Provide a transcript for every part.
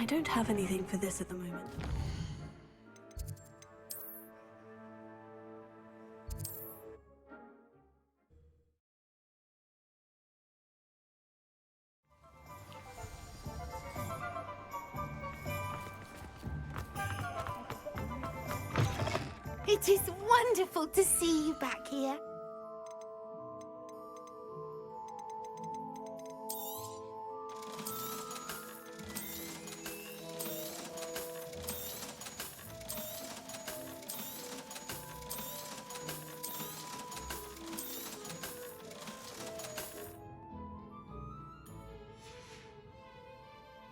I don't have anything for this at the moment. It is wonderful to see you back here.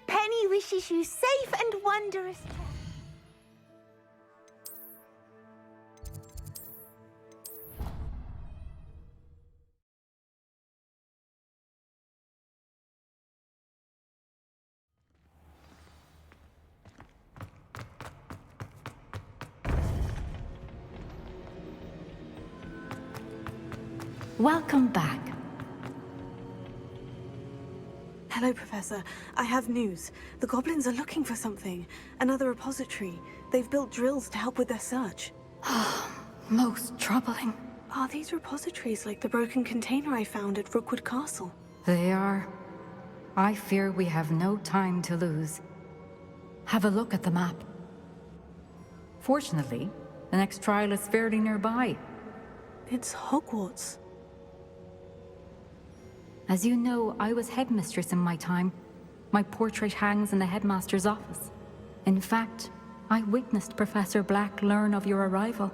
Penny wishes you safe and wondrous travels. Welcome back. Hello, Professor. I have news. The goblins are looking for something. Another repository. They've built drills to help with their search. Most troubling. Are these repositories like the broken container I found at Rookwood Castle? They are. I fear we have no time to lose. Have a look at the map. Fortunately, the next trial is fairly nearby. It's Hogwarts. As you know, I was headmistress in my time. My portrait hangs in the headmaster's office. In fact, I witnessed Professor Black learn of your arrival.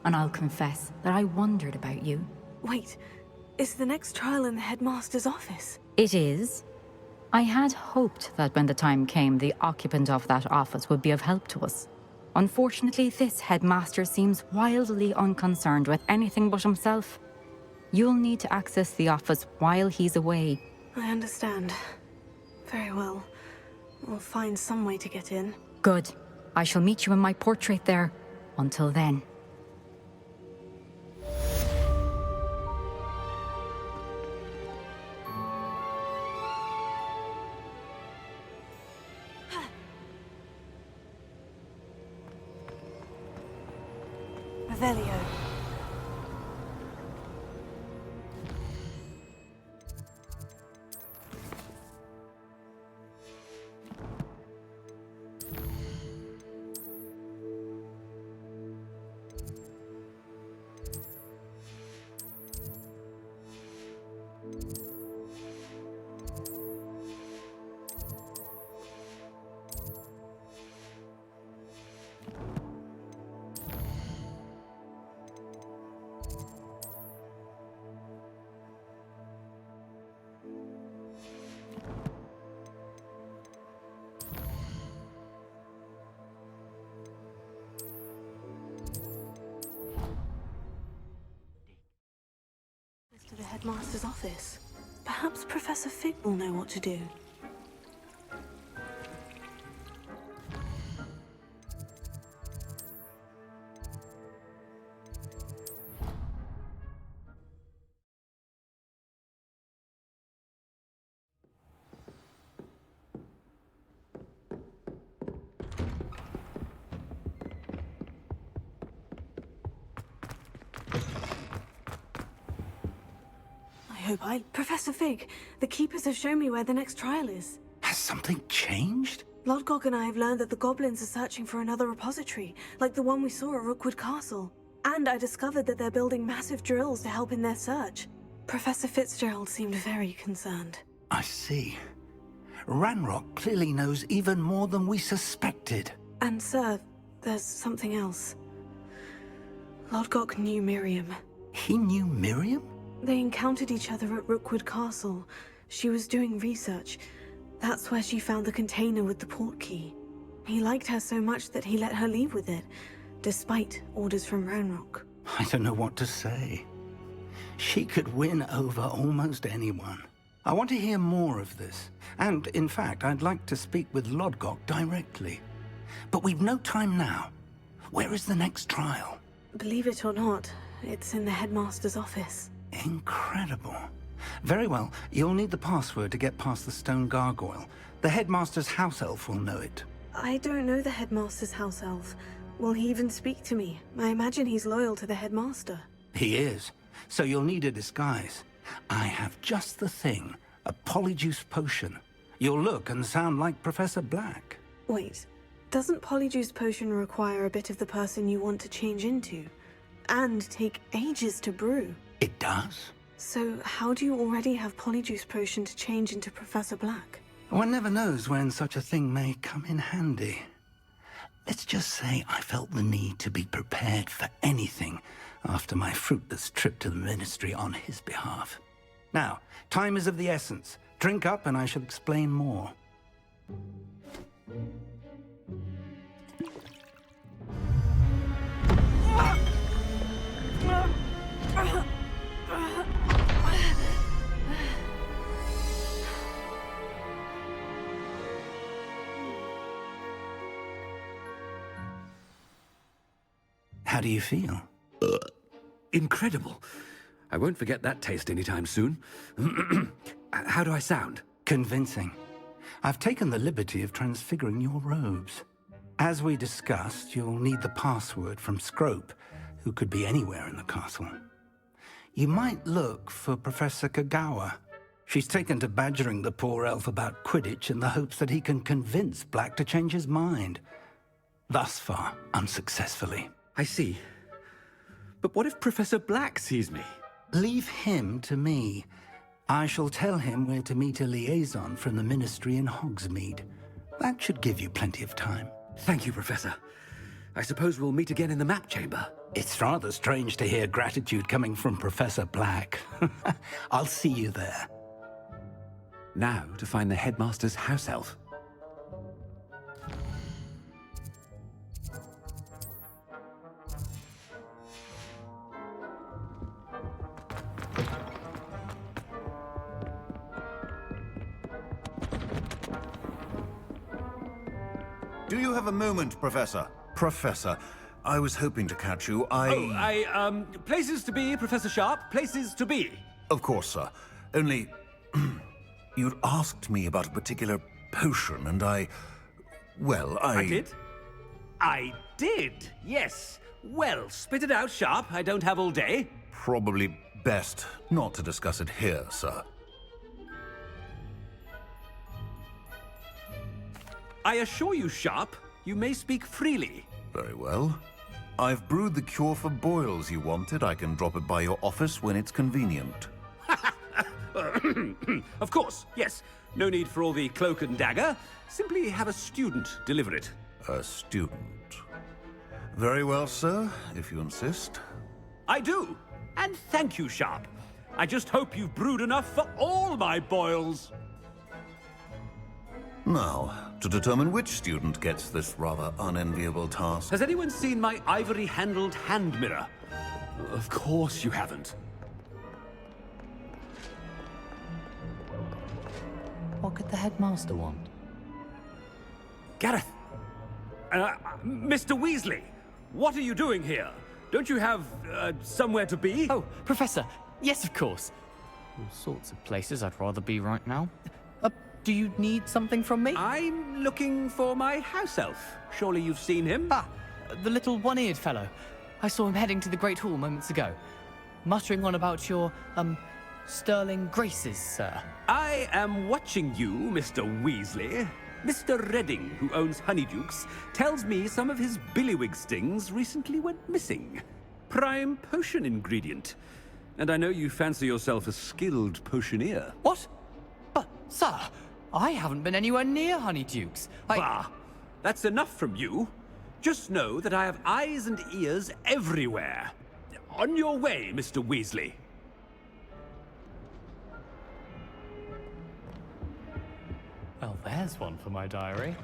And I'll confess that I wondered about you. Wait, is the next trial in the headmaster's office? It is. I had hoped that when the time came, the occupant of that office would be of help to us. Unfortunately, this headmaster seems wildly unconcerned with anything but himself. You'll need to access the office while he's away. I understand. Very well. We'll find some way to get in. Good. I shall meet you in my portrait there. Until then. Revelio. To the headmaster's office. Perhaps Professor Fig will know what to do. Professor Fig, the Keepers have shown me where the next trial is. Has something changed? Lodgok and I have learned that the goblins are searching for another repository, like the one we saw at Rookwood Castle. And I discovered that they're building massive drills to help in their search. Professor Fitzgerald seemed very concerned. I see. Ranrock clearly knows even more than we suspected. And sir, there's something else. Lodgok knew Miriam. He knew Miriam? They encountered each other at Rookwood Castle. She was doing research. That's where she found the container with the port key. He liked her so much that he let her leave with it, despite orders from Ranrock. I don't know what to say. She could win over almost anyone. I want to hear more of this. And, in fact, I'd like to speak with Lodgok directly. But we've no time now. Where is the next trial? Believe it or not, it's in the headmaster's office. Incredible. Very well. You'll need the password to get past the stone gargoyle. The headmaster's house elf will know it. I don't know the headmaster's house elf. Will he even speak to me? I imagine he's loyal to the headmaster. He is. So you'll need a disguise. I have just the thing. A polyjuice potion. You'll look and sound like Professor Black. Wait, doesn't Polyjuice Potion require a bit of the person you want to change into? And take ages to brew? It does. So how do you already have Polyjuice Potion to change into Professor Black? One never knows when such a thing may come in handy. Let's just say I felt the need to be prepared for anything after my fruitless trip to the Ministry on his behalf. Now, time is of the essence. Drink up and I shall explain more. How do you feel? Incredible. I won't forget that taste anytime soon. How do I sound? Convincing. I've taken the liberty of transfiguring your robes. As we discussed, you'll need the password from Scrope, who could be anywhere in the castle. You might look for Professor Kagawa. She's taken to badgering the poor elf about Quidditch in the hopes that he can convince Black to change his mind. Thus far, unsuccessfully. I see. But what if Professor Black sees me? Leave him to me. I shall tell him where to meet a liaison from the Ministry in Hogsmeade. That should give you plenty of time. Thank you, Professor. I suppose we'll meet again in the map chamber. It's rather strange to hear gratitude coming from Professor Black. I'll see you there. Now to find the headmaster's house elf. Do you have a moment, Professor? Professor, I was hoping to catch you. Places to be, Professor Sharp. Places to be. Of course, sir. Only... you'd asked me about a particular potion, and I did? I did, yes. Well, spit it out, Sharp. I don't have all day. Probably best not to discuss it here, sir. I assure you, Sharp, you may speak freely. Very well. I've brewed the cure for boils you wanted. I can drop it by your office when it's convenient. Of course, yes. No need for all the cloak and dagger. Simply have a student deliver it. A student. Very well, sir, if you insist. I do. And thank you, Sharp. I just hope you've brewed enough for all my boils. Now, to determine which student gets this rather unenviable task. Has anyone seen my ivory-handled hand mirror? Of course you haven't. What could the headmaster want? Gareth! Mr. Weasley, what are you doing here? Don't you have, somewhere to be? Oh, Professor, yes, of course. All sorts of places I'd rather be right now. Do you need something from me? I'm looking for my house elf. Surely you've seen him? Ah, the little one-eared fellow. I saw him heading to the Great Hall moments ago, muttering on about your, sterling graces, sir. I am watching you, Mr. Weasley. Mr. Redding, who owns Honeydukes, tells me some of his billywig stings recently went missing. Prime potion ingredient. And I know you fancy yourself a skilled potioneer. What? But, sir, I haven't been anywhere near Honeydukes. Bah! That's enough from you. Just know that I have eyes and ears everywhere. On your way, Mr. Weasley. Well, there's one for my diary.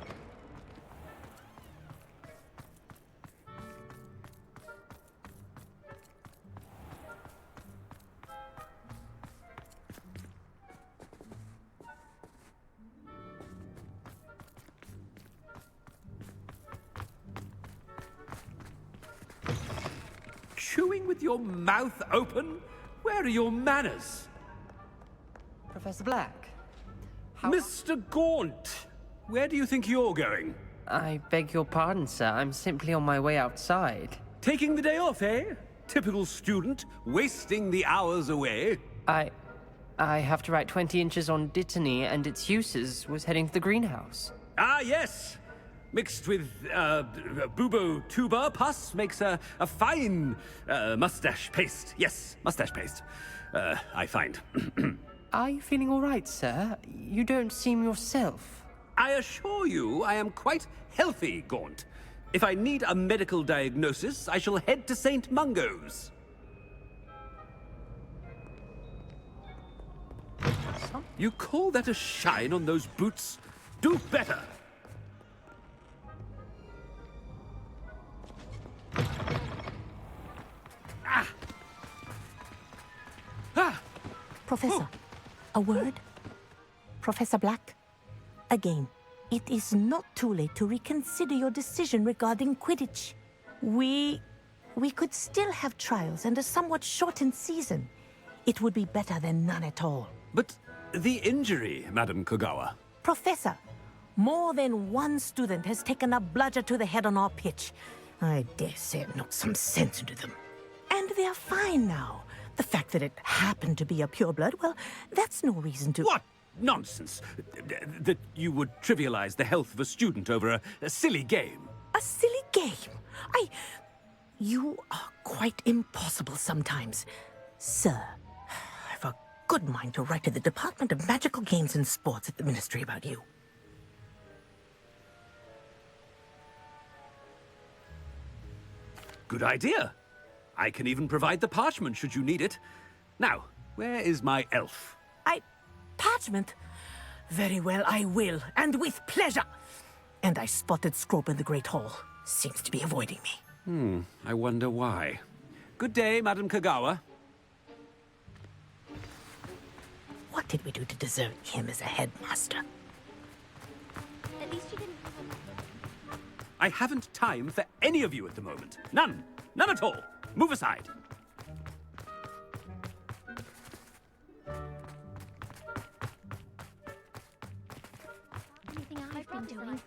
Chewing with your mouth open? Where are your manners? Professor Black. Mr. Gaunt, where do you think you're going? I beg your pardon, sir. I'm simply on my way outside. Taking the day off, eh? Typical student, wasting the hours away. I have to write 20 inches on Dittany and its uses. Was heading to the greenhouse. Ah, yes. Mixed with bubo tuber pus makes a fine mustache paste. Yes, mustache paste. I find. Are you feeling all right, sir? You don't seem yourself. I assure you I am quite healthy, Gaunt. If I need a medical diagnosis, I shall head to St. Mungo's. You call that a shine on those boots? Do better! Ah! Ah! Professor, a word? Professor Black, again, it is not too late to reconsider your decision regarding Quidditch. We could still have trials and a somewhat shortened season. It would be better than none at all. But the injury, Madam Kogawa. Professor, more than one student has taken a bludger to the head on our pitch. I dare say it knocked some sense into them. And they're fine now. The fact that it happened to be a pureblood, well, that's no reason to... What nonsense! That you would trivialize the health of a student over a silly game. A silly game? You are quite impossible sometimes. Sir, I've a good mind to write to the Department of Magical Games and Sports at the Ministry about you. Good idea. I can even provide the parchment should you need it. Now, where is my elf? Parchment? Very well, I will, and with pleasure. And I spotted Scrope in the Great Hall. Seems to be avoiding me. I wonder why. Good day, Madam Kogawa. What did we do to deserve him as a headmaster? At least you didn't. I haven't time for any of you at the moment. None. None at all. Move aside. Anything I've been doing.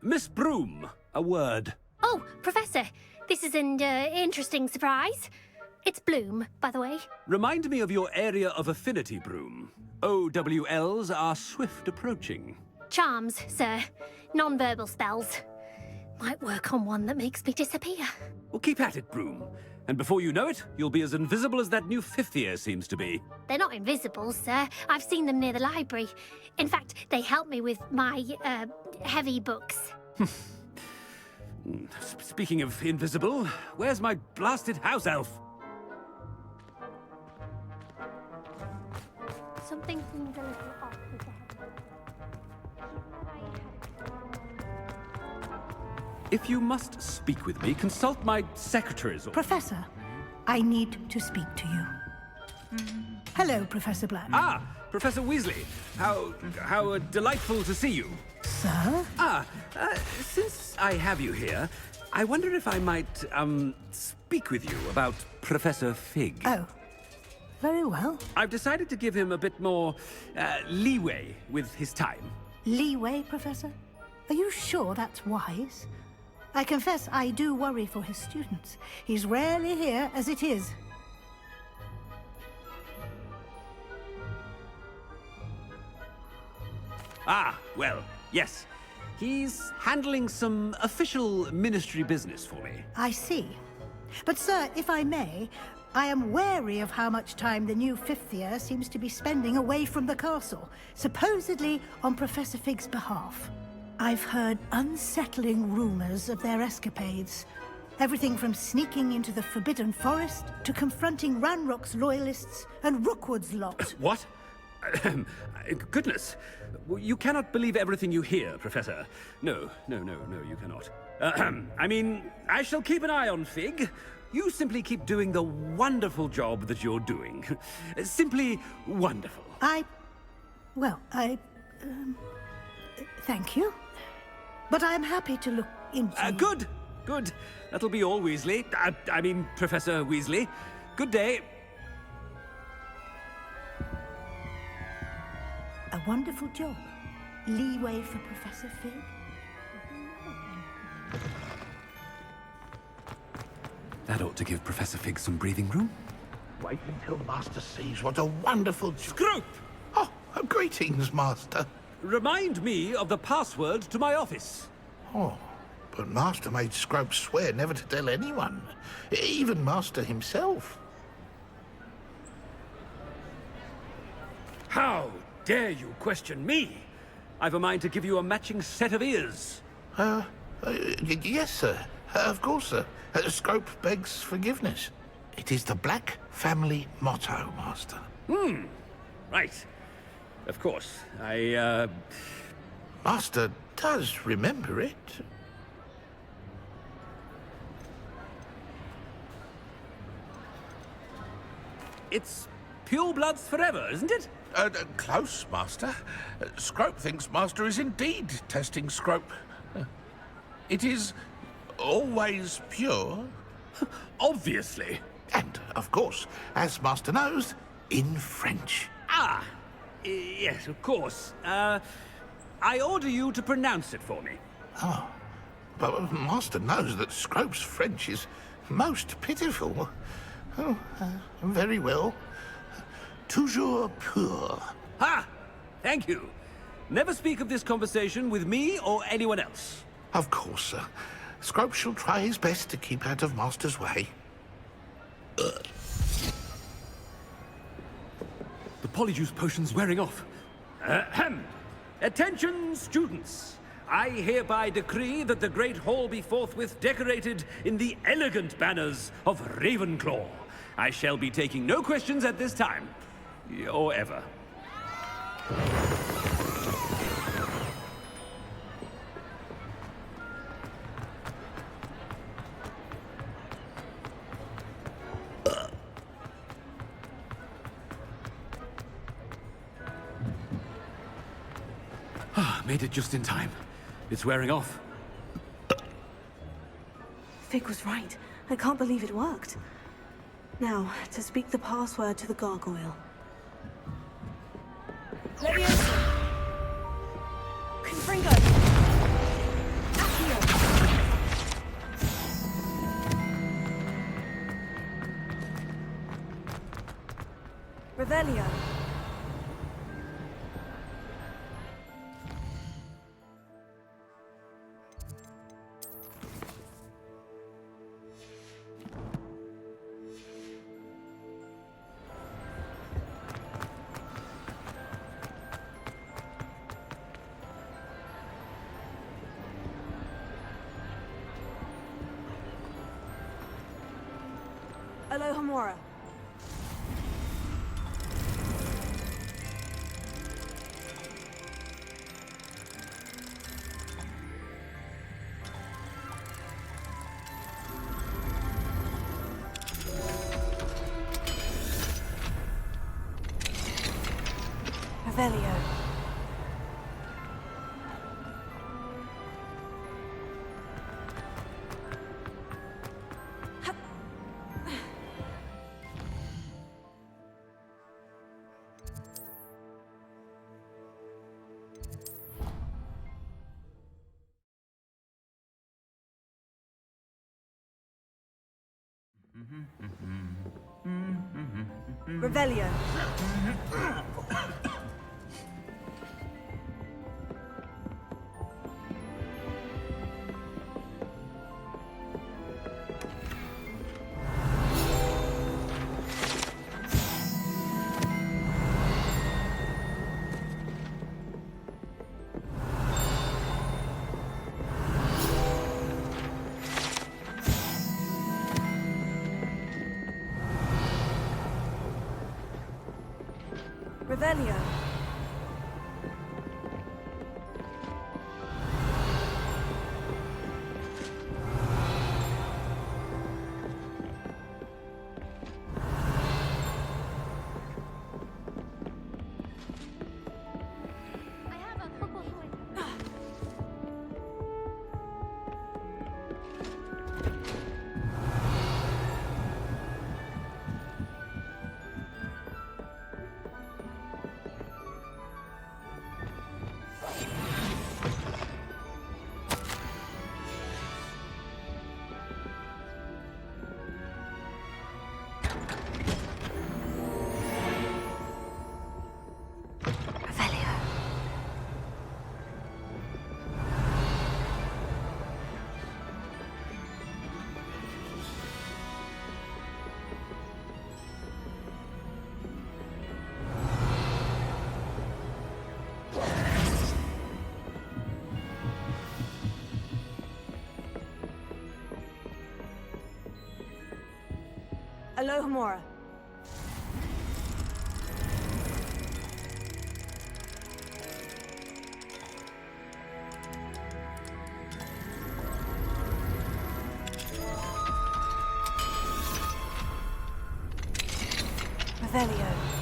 Miss Broom, a word. Oh, Professor, this is an interesting surprise. It's Bloom, by the way. Remind me of your area of affinity, Broom. OWLs are swift approaching. Charms, sir. Non-verbal spells. Might work on one that makes me disappear. Well, keep at it, Broom. And before you know it, you'll be as invisible as that new fifth year seems to be. They're not invisible, sir. I've seen them near the library. In fact, they help me with my, heavy books. Speaking of invisible, where's my blasted house elf? Something seems a little off with the If you must speak with me, consult my secretaries or... Professor, I need to speak to you. Hello, Professor Black. Ah, Professor Weasley. How delightful to see you. Sir? Since I have you here, I wonder if I might, speak with you about Professor Fig. Oh, very well. I've decided to give him a bit more, leeway with his time. Leeway, Professor? Are you sure that's wise? I confess I do worry for his students. He's rarely here as it is. Ah, well, yes. He's handling some official ministry business for me. I see. But, sir, if I may, I am wary of how much time the new fifth year seems to be spending away from the castle, supposedly on Professor Fig's behalf. I've heard unsettling rumors of their escapades. Everything from sneaking into the Forbidden Forest to confronting Ranrock's loyalists and Rookwood's lot. What? Goodness. You cannot believe everything you hear, Professor. No, you cannot. I mean, I shall keep an eye on Fig. You simply keep doing the wonderful job that you're doing. Simply wonderful. Thank you. But I am happy to look into... Good. That'll be all, Weasley. I mean, Professor Weasley. Good day. wonderful job. Leeway for Professor Fig? That ought to give Professor Fig some breathing room. Wait until Master sees what a wonderful job. Scrope! Oh, greetings, Master. Remind me of the password to my office. Oh, but Master made Scrope swear never to tell anyone, even Master himself. How dare you question me? I've a mind to give you a matching set of ears. Yes, sir. Of course, sir. Scrope begs forgiveness. It is the Black family motto, Master. Right. Of course. Master does remember it. It's pure bloods forever, isn't it? Close, Master. Scrope thinks Master is indeed testing Scrope. It is always pure. Obviously. And, of course, as Master knows, in French. Ah! Yes, of course. I order you to pronounce it for me. Oh, but Master knows that Scrope's French is most pitiful. Oh, very well. Toujours pur. Ha! Thank you. Never speak of this conversation with me or anyone else. Of course, sir. Scrope shall try his best to keep out of Master's way. The polyjuice potion's wearing off. Ahem. Attention, students. I hereby decree that the Great Hall be forthwith decorated in the elegant banners of Ravenclaw. I shall be taking no questions at this time. Or ever. Made it just in time. It's wearing off. Fig was right. I can't believe it worked. Now, to speak the password to the gargoyle. Leviosa! Confringo! Accio! Revelio! Alohomora. Revelio. Revelio. Revelio. Alohomora. Revelio.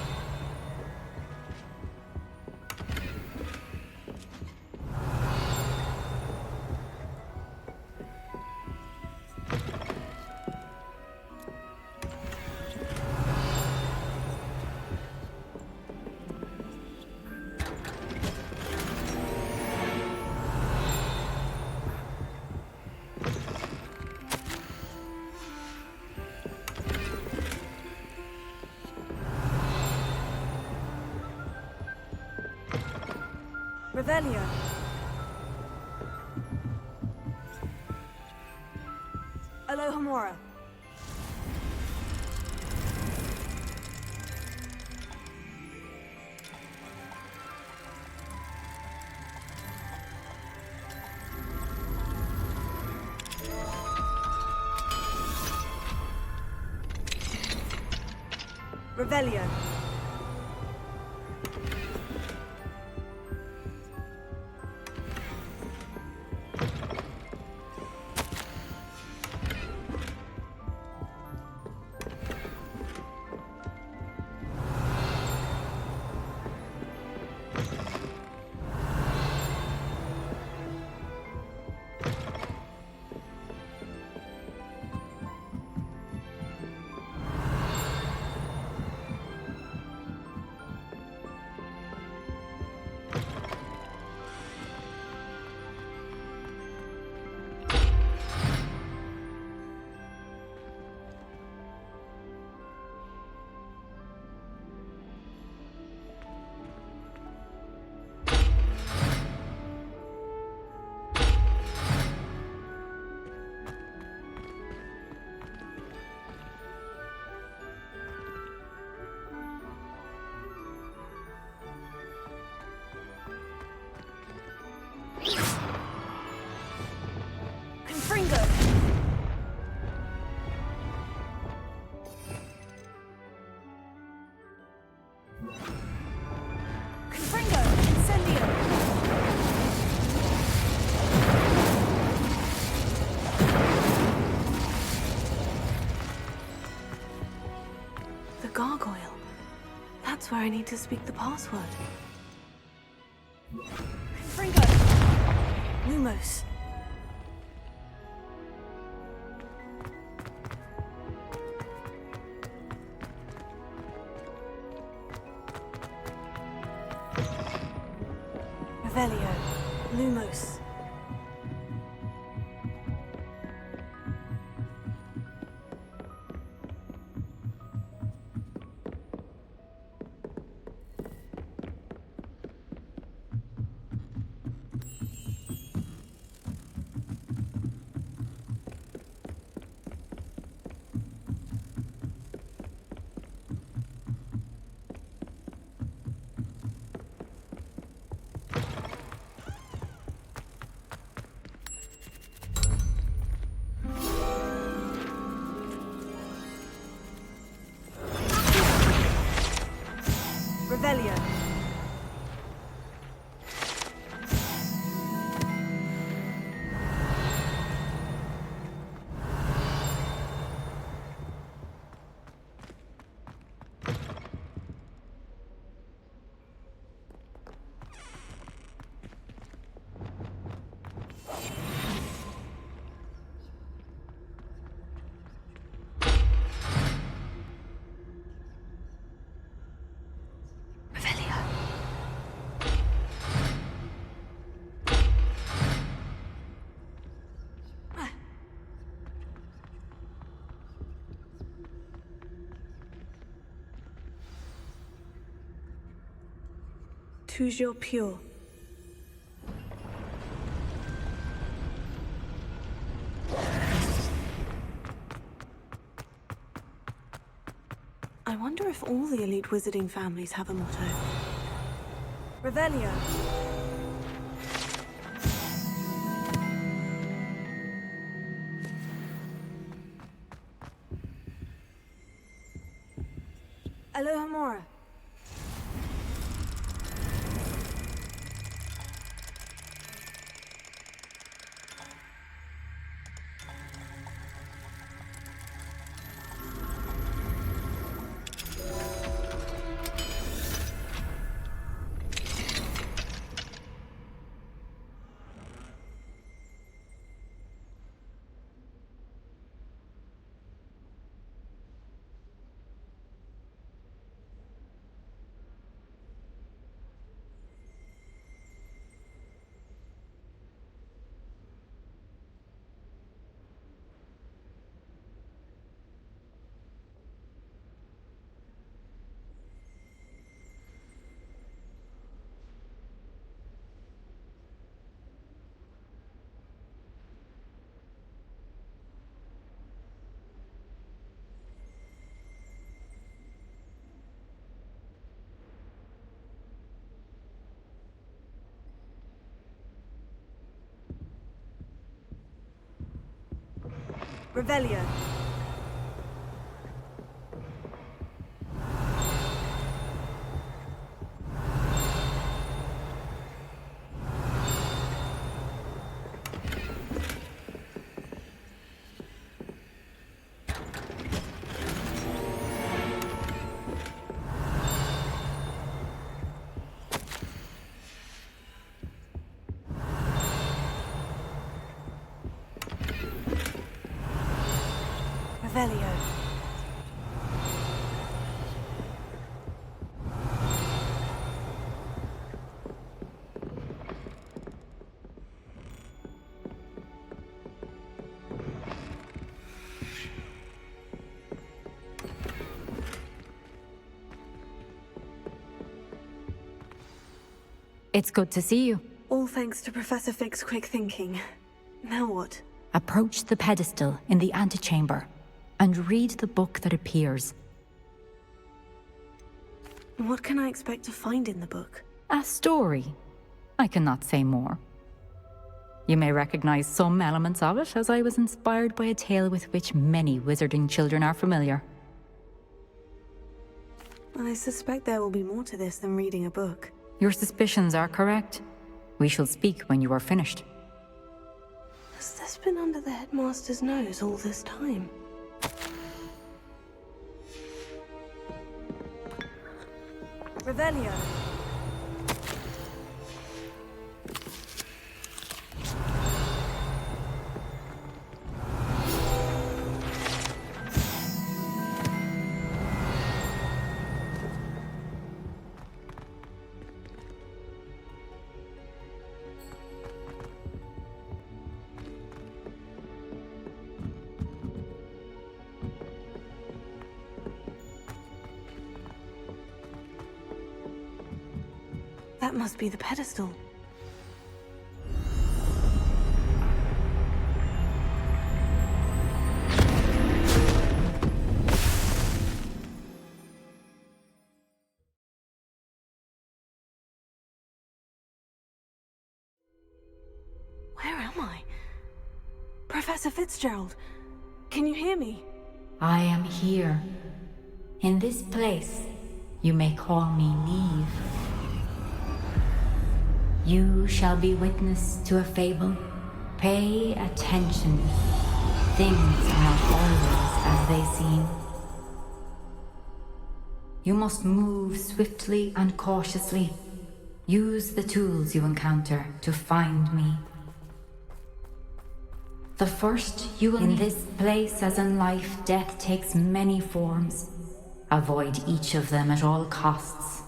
Revelio. Alohomora. Revelio. Confringo! Confringo! Incendio! The gargoyle. That's where I need to speak the password. Confringo! Lumos. Revelio. Lumos. Revelio. Toujours pure. I wonder if all the elite wizarding families have a motto. Revelio. Alohomora. Revelio. Revelio. It's good to see you. All thanks to Professor Fig's quick thinking. Now what? Approach the pedestal in the antechamber and read the book that appears. What can I expect to find in the book? A story. I cannot say more. You may recognize some elements of it, as I was inspired by a tale with which many wizarding children are familiar. I suspect there will be more to this than reading a book. Your suspicions are correct. We shall speak when you are finished. Has this been under the headmaster's nose all this time? Revelio. That must be the pedestal. Where am I? Professor Fitzgerald, can you hear me? I am here. In this place, you may call me Neve. You shall be witness to a fable. Pay attention. Things are not always as they seem. You must move swiftly and cautiously. Use the tools you encounter to find me. The first you will In this place, as in life, death takes many forms. Avoid each of them at all costs.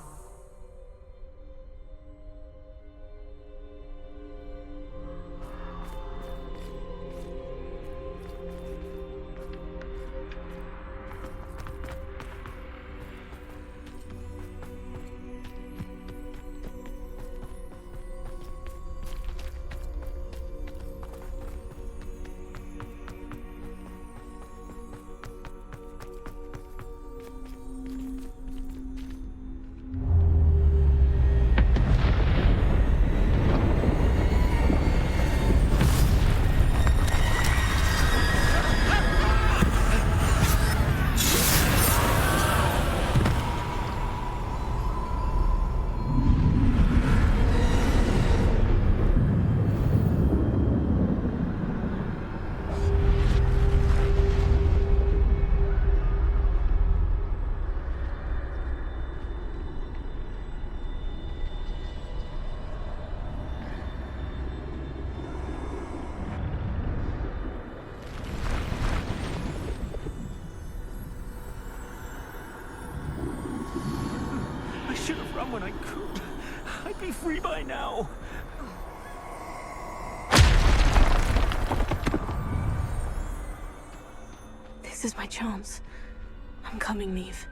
when I could. I'd be free by now. This is my chance. I'm coming, Neve.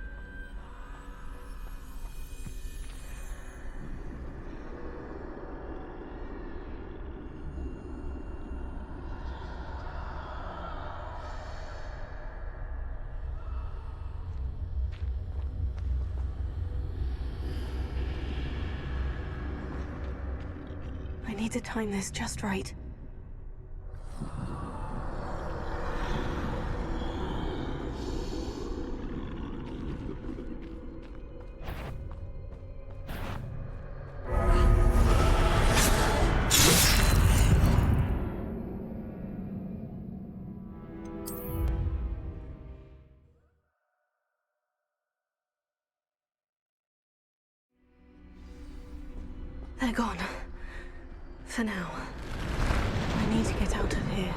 I need to time this just right. They're gone. For now. I need to get out of here.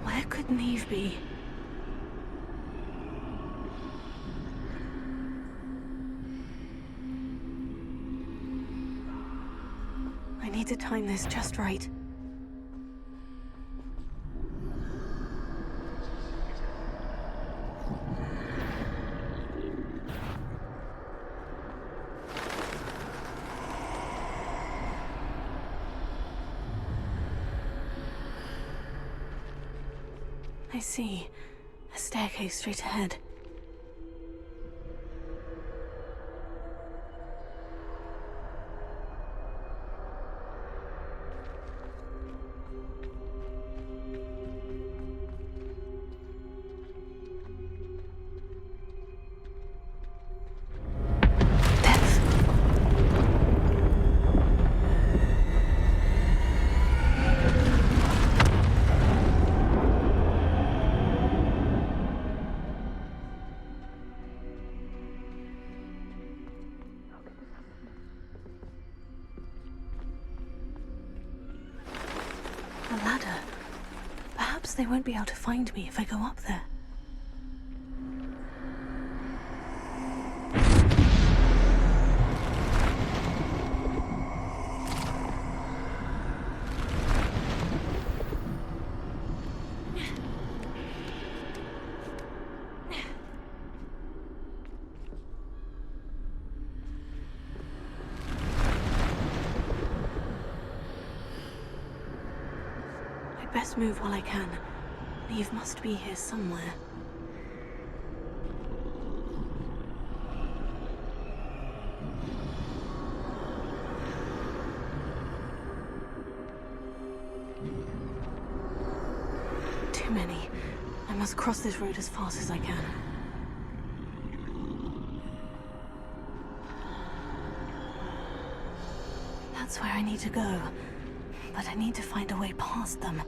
Where could Neve be? I need to time this just right. I see. A staircase straight ahead. A ladder. Perhaps they won't be able to find me if I go up there. Best move while I can. Neve must be here somewhere. Too many. I must cross this road as fast as I can. That's where I need to go. But I need to find a way past them.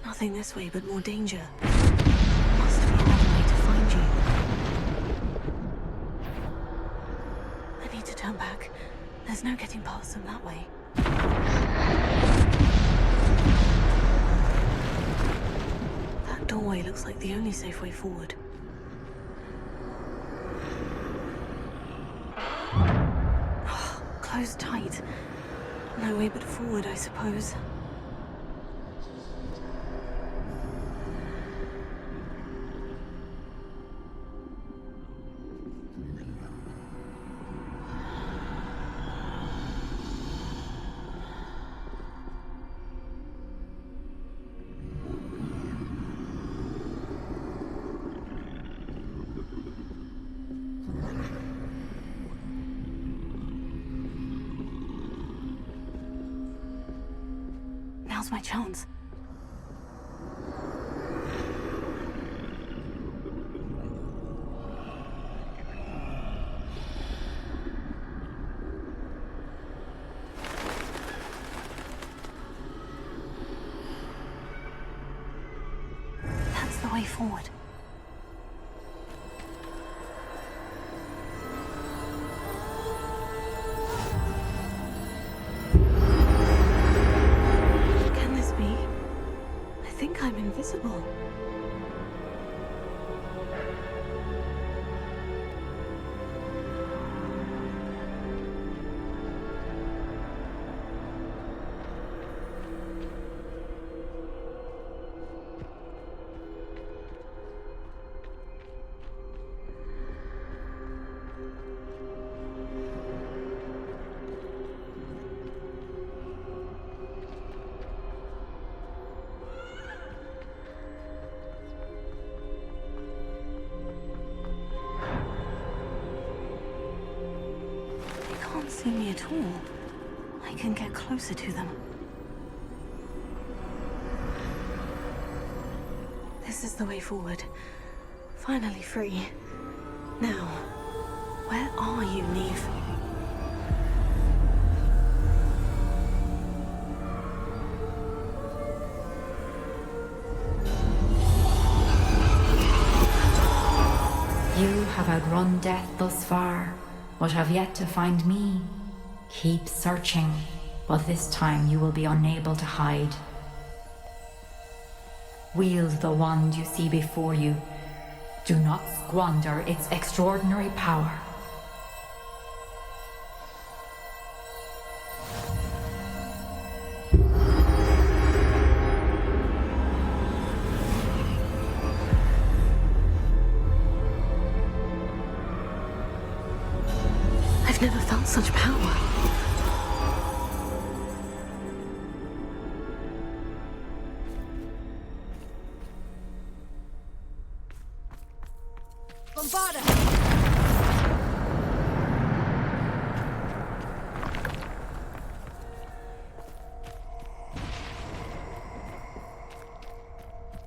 Nothing this way, but more danger. Must be another way to find you. I need to turn back. There's no getting past them that way. That doorway looks like the only safe way forward. Closed tight. No way but forward, I suppose. Now's my chance. way forward. Can this be? I think I'm invisible. They can't see me at all. I can get closer to them. This is the way forward. Finally free. Now, where are you, Neve? You have outrun death thus far, but have yet to find me. Keep searching, but this time you will be unable to hide. Wield the wand you see before you. Do not squander its extraordinary power. I've never felt such power.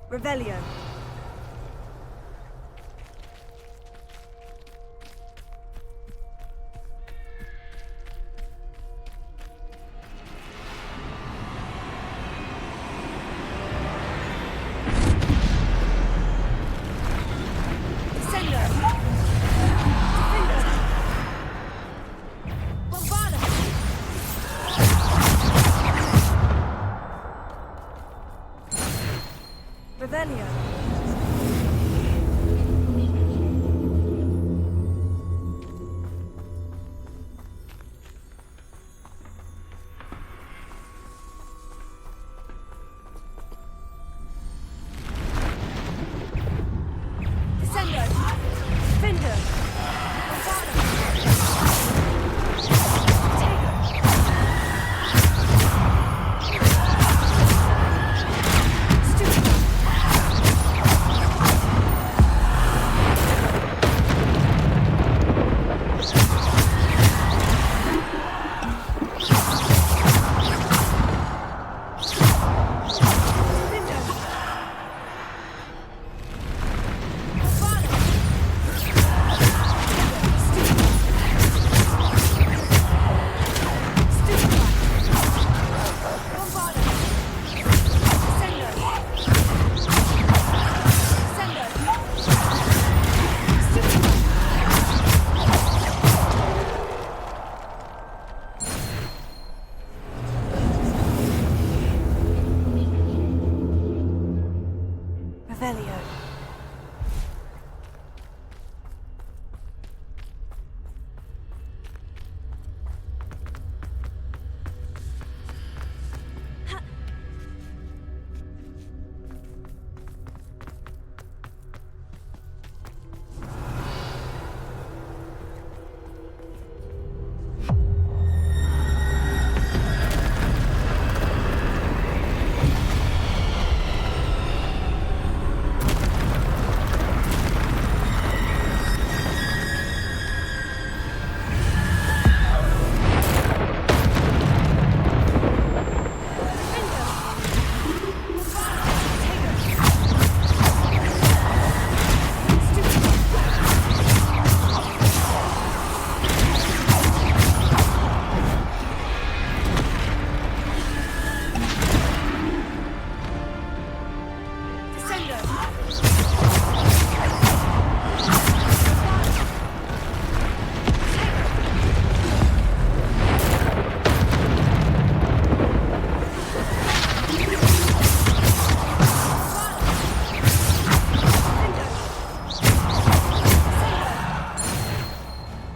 Revelio. Revelio.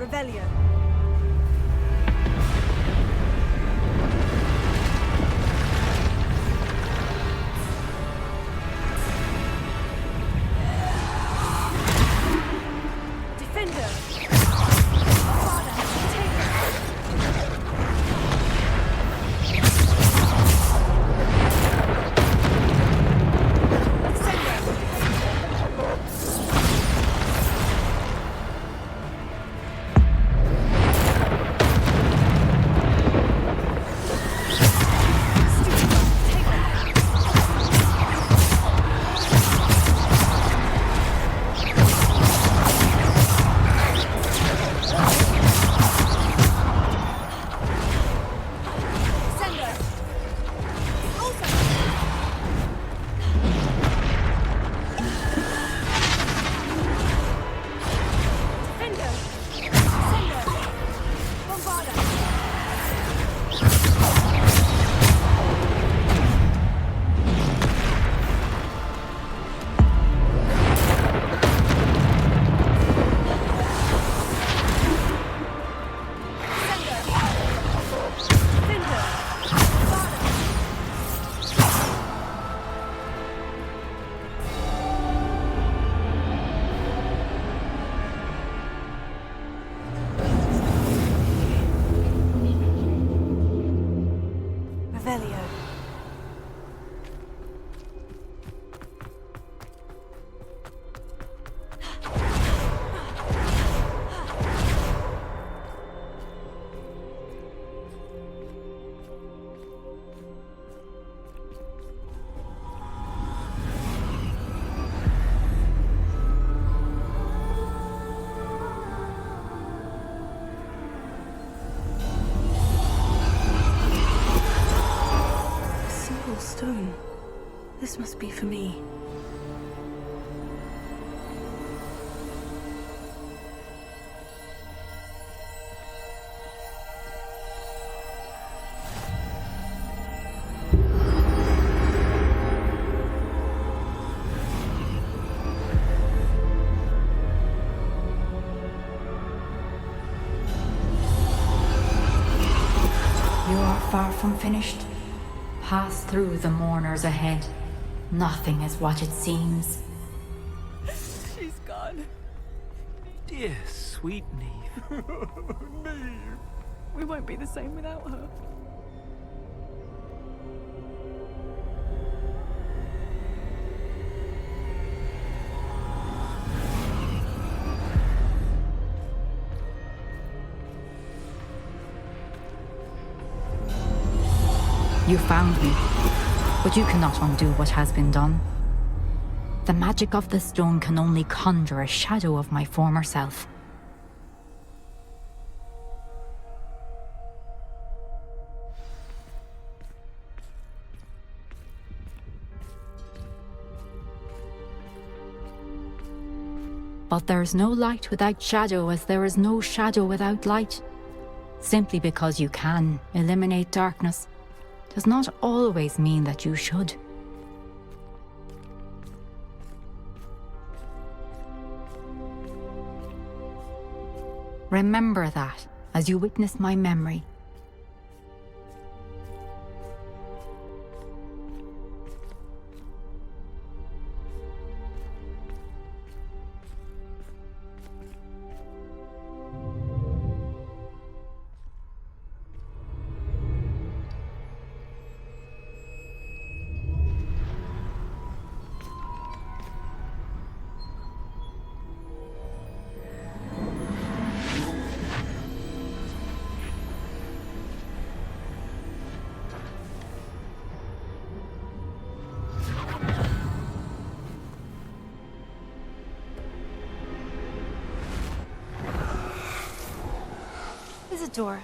Revelio. Stone. This must be for me. You are far from finished. Pass through the mourners ahead. Nothing is what it seems. She's gone. Dear sweet Neve. Neve. We won't be the same without her. You found me, but you cannot undo what has been done. The magic of the stone can only conjure a shadow of my former self. But there is no light without shadow, as there is no shadow without light. Simply because you can eliminate darkness does not always mean that you should. Remember that as you witness my memory. Isadora,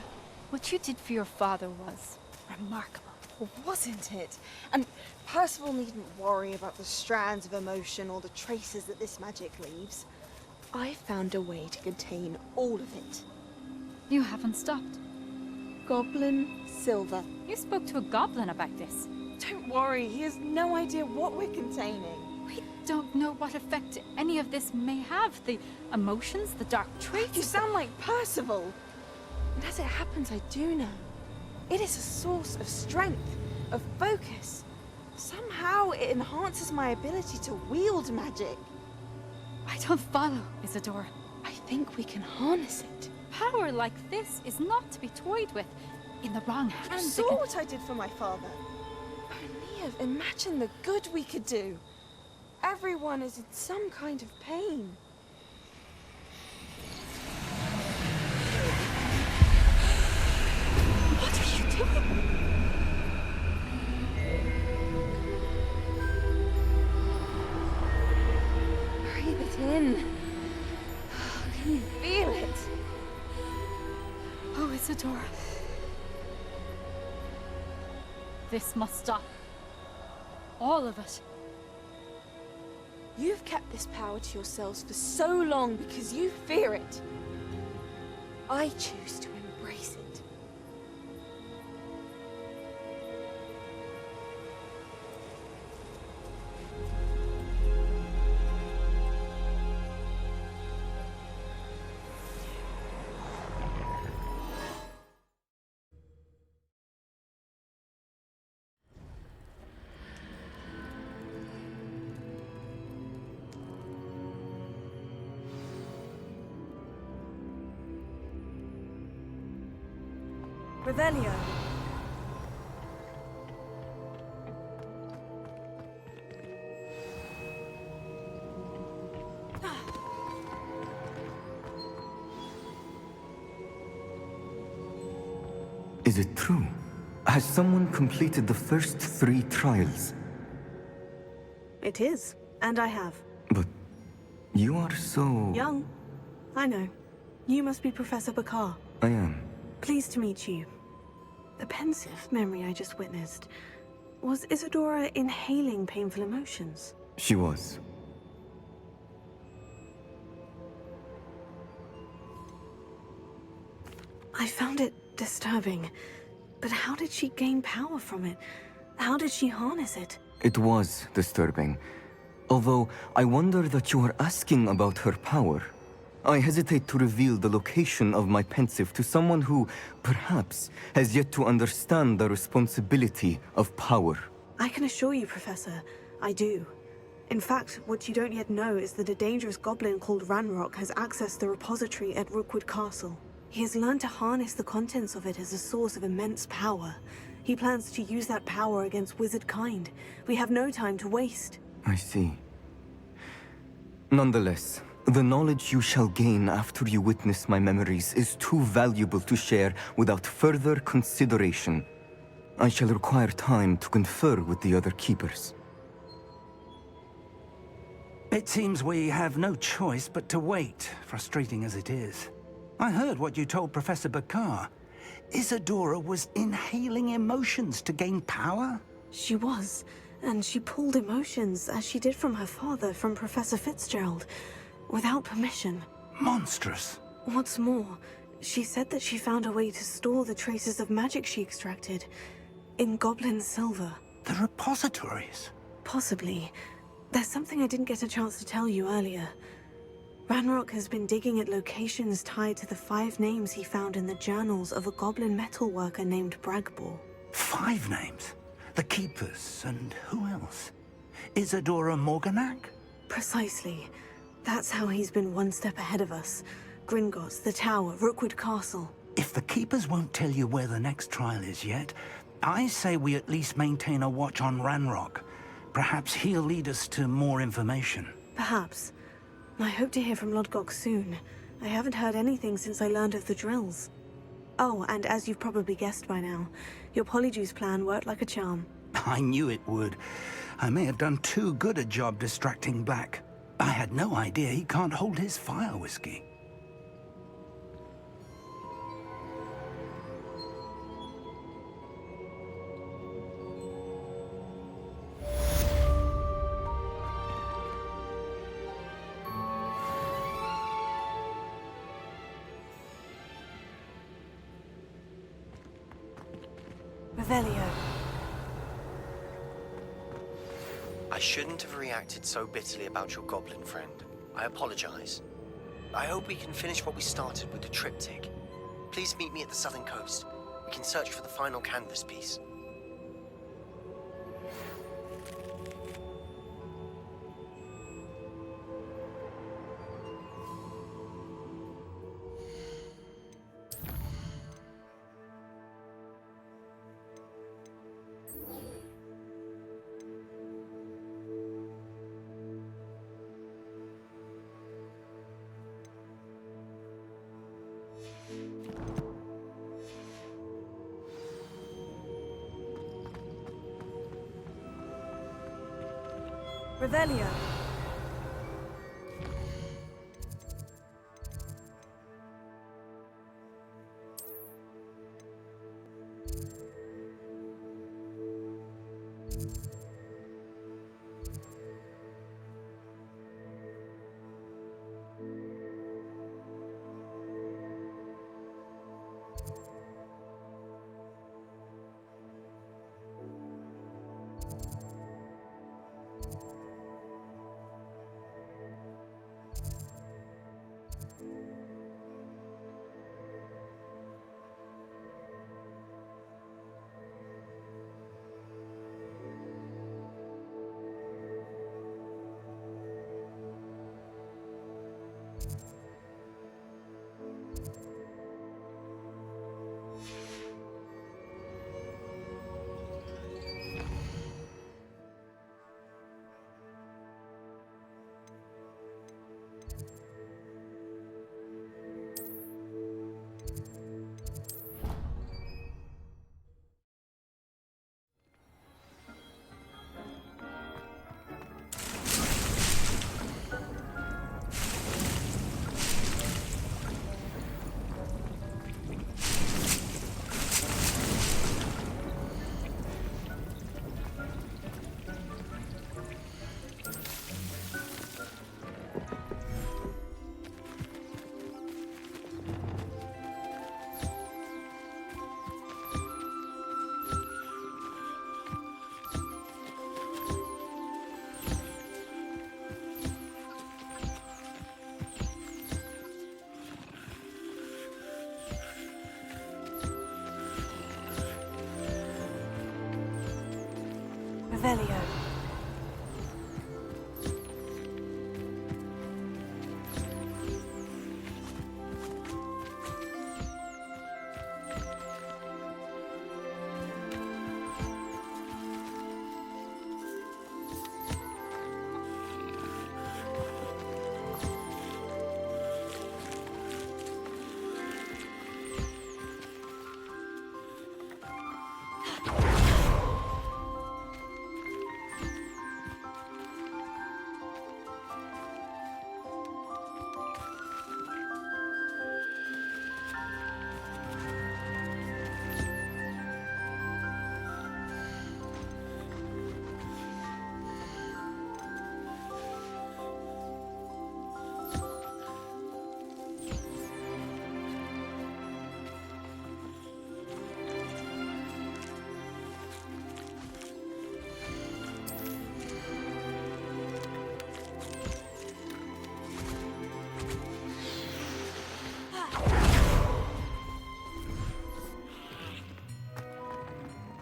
what you did for your father was remarkable. Well, wasn't it? And Percival needn't worry about the strands of emotion or the traces that this magic leaves. I found a way to contain all of it. You haven't stopped. Goblin silver. You spoke to a goblin about this. Don't worry, he has no idea what we're containing. don't know what effect any of this may have. The emotions, the dark traits. You sound like Percival. And as it happens, I do know. It is a source of strength, of focus. Somehow it enhances my ability to wield magic. I don't follow, Isadora. I think we can harness it. Power like this is not to be toyed with. In the wrong You hands, it saw can... what I did for my father. O'Neill, imagine the good we could do. Everyone is in some kind of pain. What are you doing? Breathe it in. Can you feel it? Oh, Isadora. This must stop. All of it. You've kept this power to yourselves for so long because you fear it. I choose to embrace it. Revelio. Is it true? Has someone completed the first 3 trials? It is, and I have. But you are so... Young. I know. You must be Professor Bakar. I am. Pleased to meet you. The pensive memory I just witnessed. Was Isadora inhaling painful emotions? She was. I found it disturbing. But how did she gain power from it? How did she harness it? It was disturbing. Although, I wonder that you are asking about her power. I hesitate to reveal the location of my pensive to someone who, perhaps, has yet to understand the responsibility of power. I can assure you, Professor, I do. In fact, what you don't yet know is that a dangerous goblin called Ranrock has accessed the repository at Rookwood Castle. He has learned to harness the contents of it as a source of immense power. He plans to use that power against wizard kind. We have no time to waste. I see. Nonetheless, the knowledge you shall gain after you witness my memories is too valuable to share without further consideration. I shall require time to confer with the other keepers. It seems we have no choice but to wait, frustrating as it is. I heard what you told Professor Bakar. Isadora was inhaling emotions to gain power? She was, and she pulled emotions, as she did from her father, from Professor Fitzgerald, without permission. Monstrous. What's more, she said that she found a way to store the traces of magic she extracted in goblin silver. The repositories? Possibly. There's something I didn't get a chance to tell you earlier. Ranrock has been digging at locations tied to the 5 names he found in the journals of a goblin metalworker named Bragbor. 5 names? The Keepers, and who else? Isadora Morganac? Precisely. That's how he's been one step ahead of us. Gringotts, the Tower, Rookwood Castle. If the Keepers won't tell you where the next trial is yet, I say we at least maintain a watch on Ranrock. Perhaps he'll lead us to more information. Perhaps. I hope to hear from Lodgok soon. I haven't heard anything since I learned of the drills. Oh, and as you've probably guessed by now, your Polyjuice plan worked like a charm. I knew it would. I may have done too good a job distracting Black. I had no idea he can't hold his fire whiskey. Revelio. I shouldn't have reacted so bitterly about your goblin friend. I apologize. I hope we can finish what we started with the triptych. Please meet me at the southern coast. We can search for the final canvas piece. Revelio. Revelio.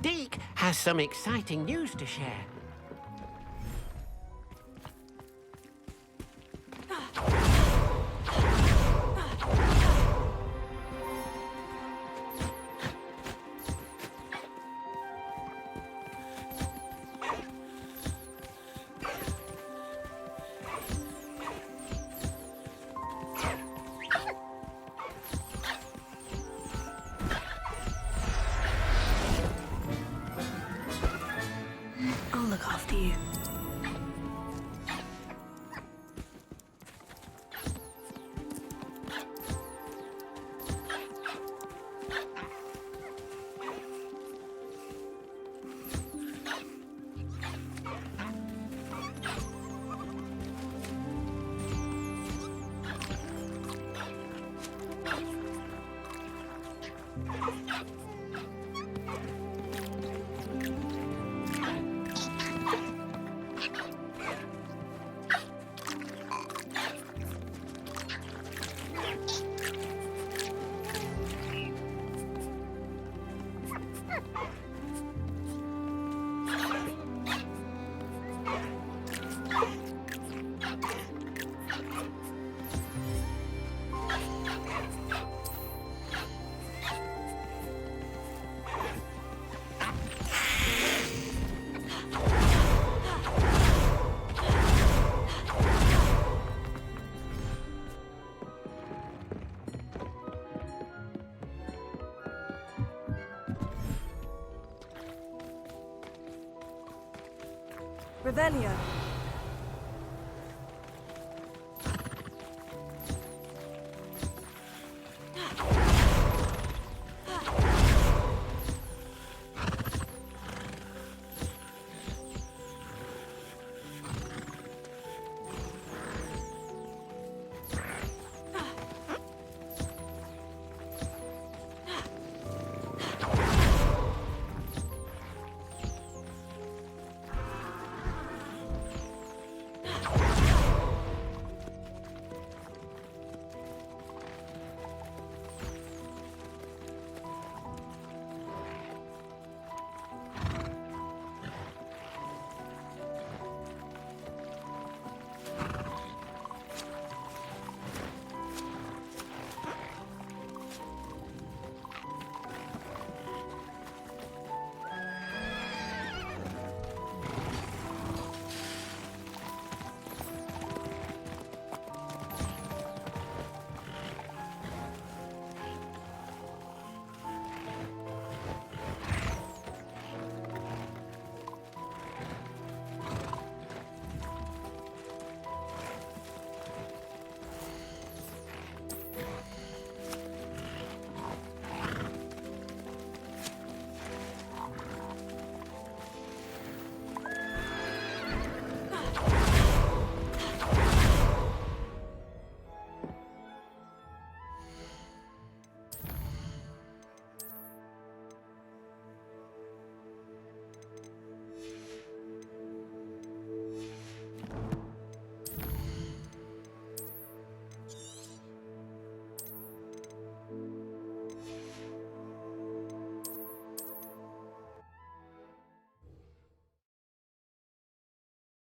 Deke has some exciting news to share. I'll look after you. Revelio.